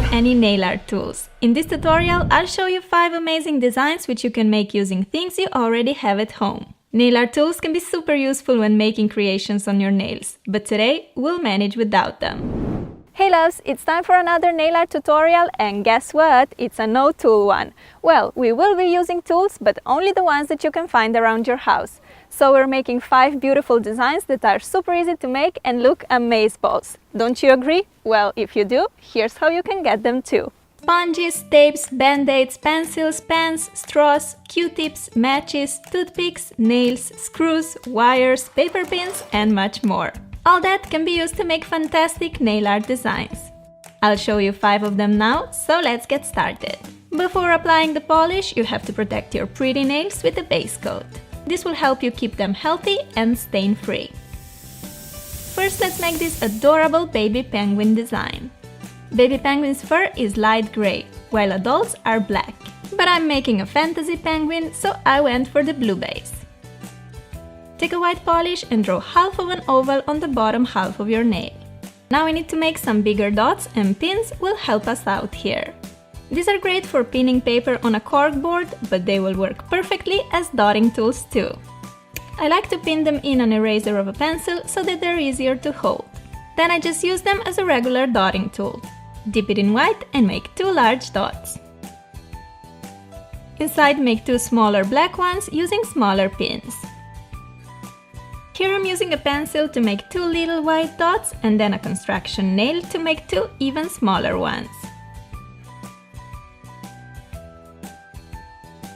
have any nail art tools. In this tutorial, I'll show you 5 amazing designs which you can make using things you already have at home. Nail art tools can be super useful when making creations on your nails, but today we'll manage without them. Hey loves, it's time for another nail art tutorial, and guess what? It's a no-tool one. Well, we will be using tools, but only the ones that you can find around your house. So we're making 5 beautiful designs that are super easy to make and look amazeballs. Don't you agree? Well, if you do, here's how you can get them too. Sponges, tapes, band-aids, pencils, pens, straws, Q-tips, matches, toothpicks, nails, screws, wires, paper pins, and much more. All that can be used to make fantastic nail art designs. I'll show you 5 of them now, so let's get started. Before applying the polish, you have to protect your pretty nails with a base coat. This will help you keep them healthy and stain-free. First, let's make this adorable baby penguin design. Baby penguin's fur is light gray, while adults are black. But I'm making a fantasy penguin, so I went for the blue base. Take a white polish and draw half of an oval on the bottom half of your nail. Now we need to make some bigger dots, and pins will help us out here. These are great for pinning paper on a corkboard, but they will work perfectly as dotting tools too. I like to pin them in an eraser of a pencil so that they're easier to hold. Then I just use them as a regular dotting tool. Dip it in white and make 2 large dots. Inside, make 2 smaller black ones using smaller pins. Here I'm using a pencil to make 2 little white dots and then a construction nail to make 2 even smaller ones.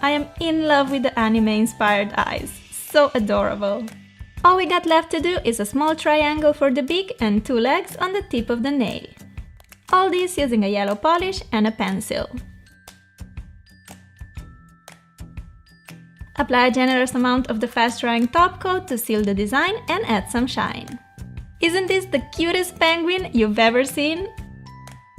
I am in love with the anime-inspired eyes. So adorable! All we got left to do is a small triangle for the beak and 2 legs on the tip of the nail. All this using a yellow polish and a pencil. Apply a generous amount of the fast-drying top coat to seal the design and add some shine. Isn't this the cutest penguin you've ever seen?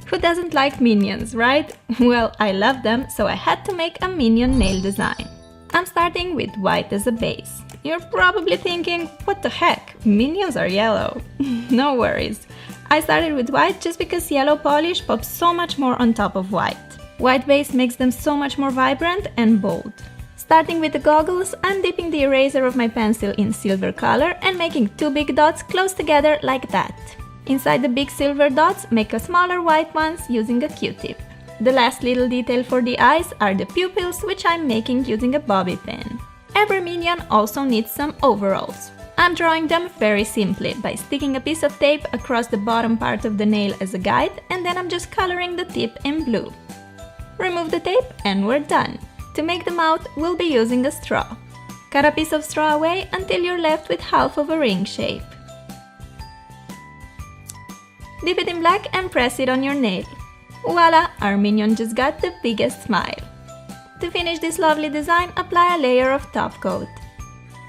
Who doesn't like minions, right? Well, I love them, so I had to make a minion nail design. I'm starting with white as a base. You're probably thinking, what the heck, minions are yellow. No worries. I started with white just because yellow polish pops so much more on top of white. White base makes them so much more vibrant and bold. Starting with the goggles, I'm dipping the eraser of my pencil in silver color and making 2 big dots close together like that. Inside the big silver dots, make a smaller white ones using a Q-tip. The last little detail for the eyes are the pupils, which I'm making using a bobby pin. Every minion also needs some overalls. I'm drawing them very simply by sticking a piece of tape across the bottom part of the nail as a guide, and then I'm just coloring the tip in blue. Remove the tape and we're done. To make the mouth, we'll be using a straw. Cut a piece of straw away until you're left with half of a ring shape. Dip it in black and press it on your nail. Voila! Our minion just got the biggest smile. To finish this lovely design, apply a layer of top coat.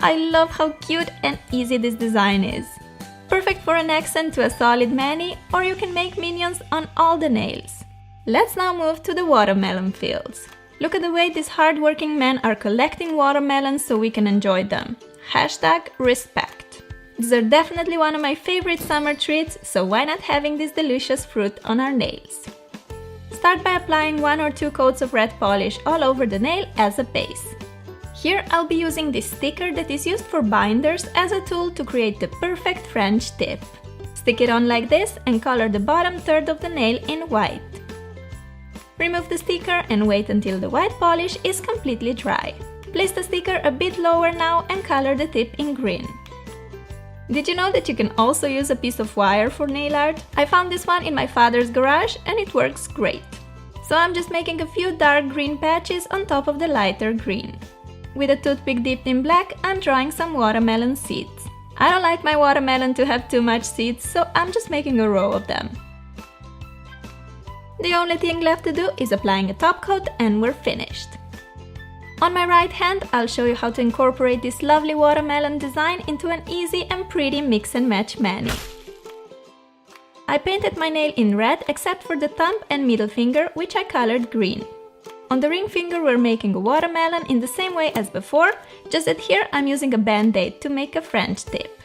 I love how cute and easy this design is. Perfect for an accent to a solid mani, or you can make minions on all the nails. Let's now move to the watermelon fields. Look at the way these hard-working men are collecting watermelons so we can enjoy them. #respect. These are definitely one of my favorite summer treats, so why not having this delicious fruit on our nails? Start by applying 1 or 2 coats of red polish all over the nail as a base. Here I'll be using this sticker that is used for binders as a tool to create the perfect French tip. Stick it on like this and color the bottom third of the nail in white. Remove the sticker and wait until the white polish is completely dry. Place the sticker a bit lower now and color the tip in green. Did you know that you can also use a piece of wire for nail art? I found this one in my father's garage and it works great. So I'm just making a few dark green patches on top of the lighter green. With a toothpick dipped in black, I'm drawing some watermelon seeds. I don't like my watermelon to have too much seeds, so I'm just making a row of them. The only thing left to do is applying a top coat and we're finished. On my right hand, I'll show you how to incorporate this lovely watermelon design into an easy and pretty mix and match mani. I painted my nail in red except for the thumb and middle finger, which I colored green. On the ring finger we're making a watermelon in the same way as before, just that here I'm using a band-aid to make a French tip.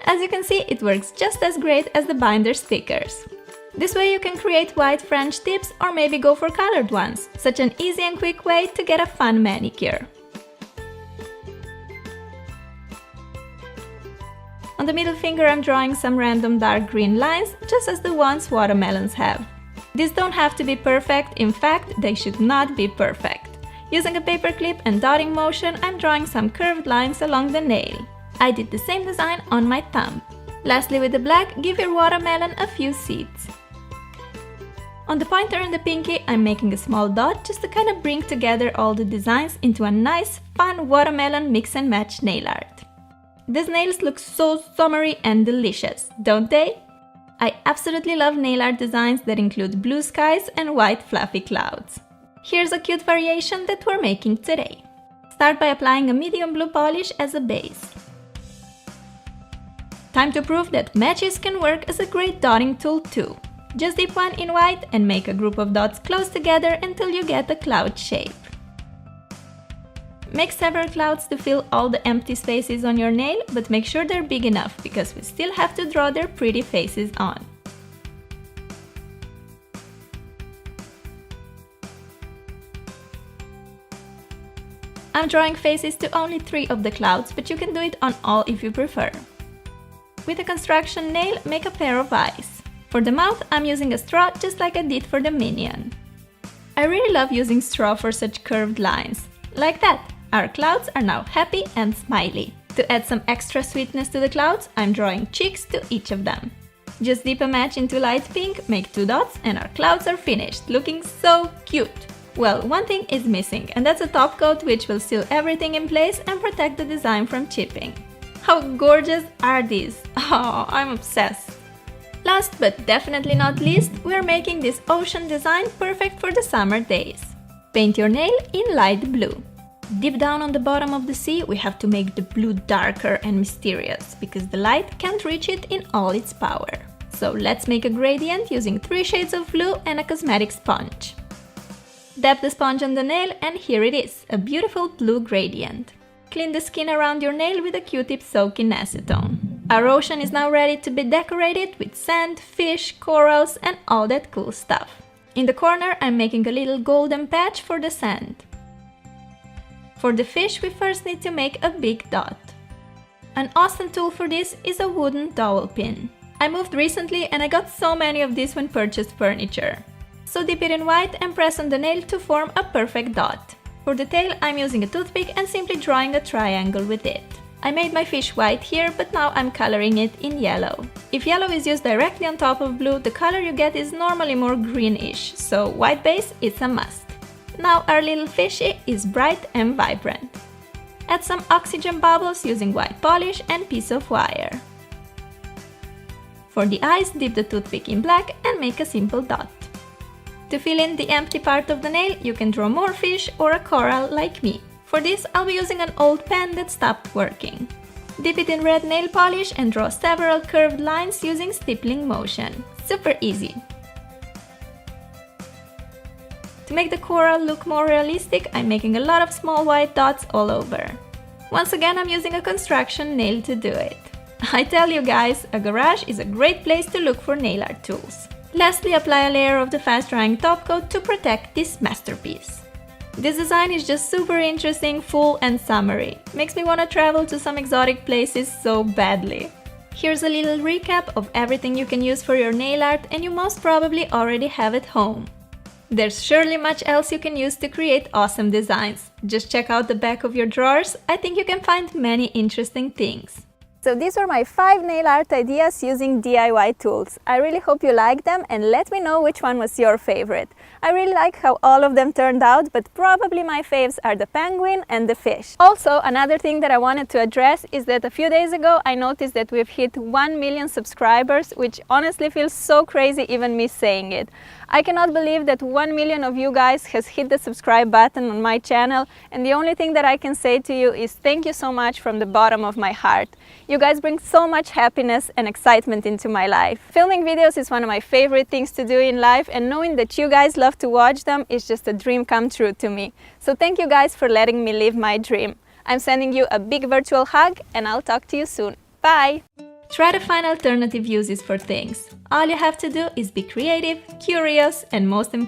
As you can see, it works just as great as the binder stickers. This way you can create white French tips or maybe go for colored ones. Such an easy and quick way to get a fun manicure. On the middle finger I'm drawing some random dark green lines, just as the ones watermelons have. These don't have to be perfect, in fact, they should not be perfect. Using a paperclip and dotting motion, I'm drawing some curved lines along the nail. I did the same design on my thumb. Lastly, with the black, give your watermelon a few seeds. On the pointer and the pinky, I'm making a small dot just to kind of bring together all the designs into a nice, fun watermelon mix and match nail art. These nails look so summery and delicious, don't they? I absolutely love nail art designs that include blue skies and white fluffy clouds. Here's a cute variation that we're making today. Start by applying a medium blue polish as a base. Time to prove that matches can work as a great dotting tool too. Just dip one in white and make a group of dots close together until you get a cloud shape. Make several clouds to fill all the empty spaces on your nail, but make sure they're big enough because we still have to draw their pretty faces on. I'm drawing faces to only 3 of the clouds, but you can do it on all if you prefer. With a construction nail, make a pair of eyes. For the mouth, I'm using a straw just like I did for the minion. I really love using straw for such curved lines. Like that! Our clouds are now happy and smiley. To add some extra sweetness to the clouds, I'm drawing cheeks to each of them. Just dip a match into light pink, make 2 dots, and our clouds are finished, looking so cute! Well, one thing is missing, and that's a top coat which will seal everything in place and protect the design from chipping. How gorgeous are these? Oh, I'm obsessed! Last but definitely not least, we're making this ocean design perfect for the summer days. Paint your nail in light blue. Deep down on the bottom of the sea, we have to make the blue darker and mysterious, because the light can't reach it in all its power. So let's make a gradient using 3 shades of blue and a cosmetic sponge. Dab the sponge on the nail and here it is, a beautiful blue gradient. Clean the skin around your nail with a Q-tip soaked in acetone. Our ocean is now ready to be decorated with sand, fish, corals and all that cool stuff. In the corner, I'm making a little golden patch for the sand. For the fish, we first need to make a big dot. An awesome tool for this is a wooden dowel pin. I moved recently and I got so many of these when purchased furniture. So dip it in white and press on the nail to form a perfect dot. For the tail, I'm using a toothpick and simply drawing a triangle with it. I made my fish white here, but now I'm coloring it in yellow. If yellow is used directly on top of blue, the color you get is normally more greenish, so white base is a must. Now our little fishy is bright and vibrant. Add some oxygen bubbles using white polish and piece of wire. For the eyes, dip the toothpick in black and make a simple dot. To fill in the empty part of the nail, you can draw more fish or a coral like me. For this, I'll be using an old pen that stopped working. Dip it in red nail polish and draw several curved lines using stippling motion. Super easy! To make the coral look more realistic, I'm making a lot of small white dots all over. Once again, I'm using a construction nail to do it. I tell you guys, a garage is a great place to look for nail art tools. Lastly, apply a layer of the fast-drying top coat to protect this masterpiece. This design is just super interesting, full and summery. Makes me want to travel to some exotic places so badly. Here's a little recap of everything you can use for your nail art and you most probably already have at home. There's surely much else you can use to create awesome designs. Just check out the back of your drawers, I think you can find many interesting things. So these were my 5 nail art ideas using DIY tools. I really hope you liked them and let me know which one was your favorite. I really like how all of them turned out, but probably my faves are the penguin and the fish. Also, another thing that I wanted to address is that a few days ago I noticed that we've hit 1 million subscribers, which honestly feels so crazy even me saying it. I cannot believe that 1 million of you guys has hit the subscribe button on my channel, and the only thing that I can say to you is thank you so much from the bottom of my heart. You guys bring so much happiness and excitement into my life. Filming videos is one of my favorite things to do in life, and knowing that you guys love to watch them is just a dream come true to me. So thank you guys for letting me live my dream. I'm sending you a big virtual hug and I'll talk to you soon. Bye! Try to find alternative uses for things. All you have to do is be creative, curious, and most importantly,